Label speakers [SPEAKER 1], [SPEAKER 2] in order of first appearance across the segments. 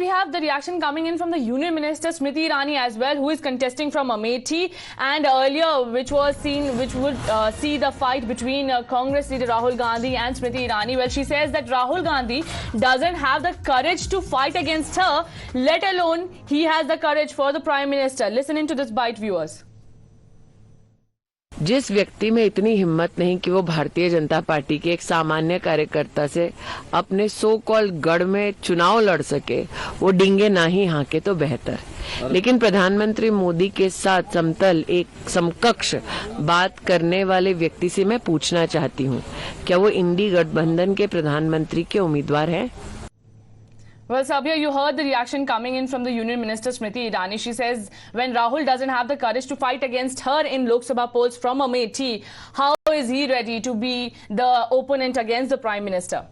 [SPEAKER 1] we have the reaction coming in from the Union Minister Smriti Irani as well, who is contesting from Amethi, and earlier which would see the fight between Congress leader Rahul Gandhi and Smriti Irani. Well, she says that Rahul Gandhi doesn't have the courage to fight against her, let alone he has the courage for the Prime Minister. Listen into this bite, viewers.
[SPEAKER 2] जिस व्यक्ति में इतनी हिम्मत नहीं कि वो Bharatiya Janata party के एक सामान्य कार्यकर्ता से अपने सो कॉल गढ़ में चुनाव लड़ सके, वो डींगे ना ही हाँके तो बेहतर। लेकिन प्रधानमंत्री मोदी के साथ समतल एक समकक्ष बात करने वाले व्यक्ति से मैं पूछना चाहती हूँ, क्या वो इंडी गठबंधन के प्रधानमंत्री के उम्मीदवार हैं?
[SPEAKER 1] Well, Sabia, you heard the reaction coming in from the Union Minister Smriti Irani. She says when Rahul doesn't have the courage to fight against her in Lok Sabha polls from Amethi, how is he ready to be the opponent against the Prime Minister?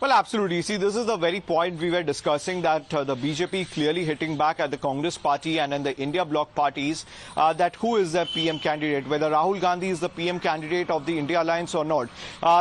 [SPEAKER 3] Well, absolutely. See, this is the very point we were discussing, that the BJP clearly hitting back at the Congress party and in the India bloc parties, that who is the PM candidate, whether Rahul Gandhi is the PM candidate of the India Alliance or not.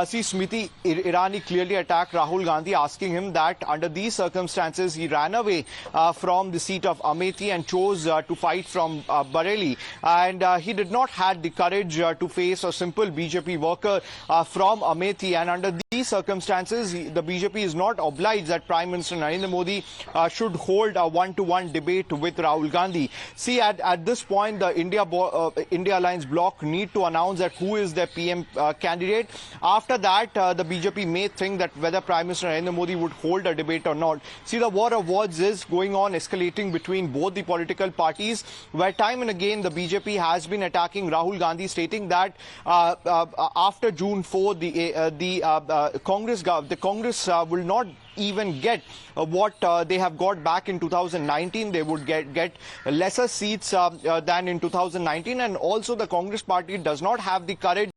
[SPEAKER 3] See, Smriti Irani clearly attacked Rahul Gandhi, asking him that under these circumstances, he ran away from the seat of Amethi and chose to fight from Bareilly. And he did not have the courage to face a simple BJP worker from Amethi. And under these circumstances, the BJP is not obliged that Prime Minister Narendra Modi should hold a one-to-one debate with Rahul Gandhi. See, at this point, the India Alliance bloc need to announce that who is their PM candidate. After that, the BJP may think that whether Prime Minister Narendra Modi would hold a debate or not. See, the war of words is going on, escalating between both the political parties, where time and again the BJP has been attacking Rahul Gandhi, stating that after June 4, the Congress will not even get what they have got back in 2019. They would get lesser seats than in 2019, and also the Congress party does not have the courage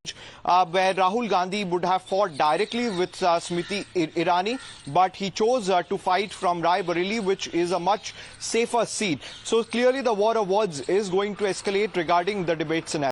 [SPEAKER 3] where Rahul Gandhi would have fought directly with Smriti Irani, but he chose to fight from Rai Bareilly, which is a much safer seat. So clearly the war of words is going to escalate regarding the debate scenario.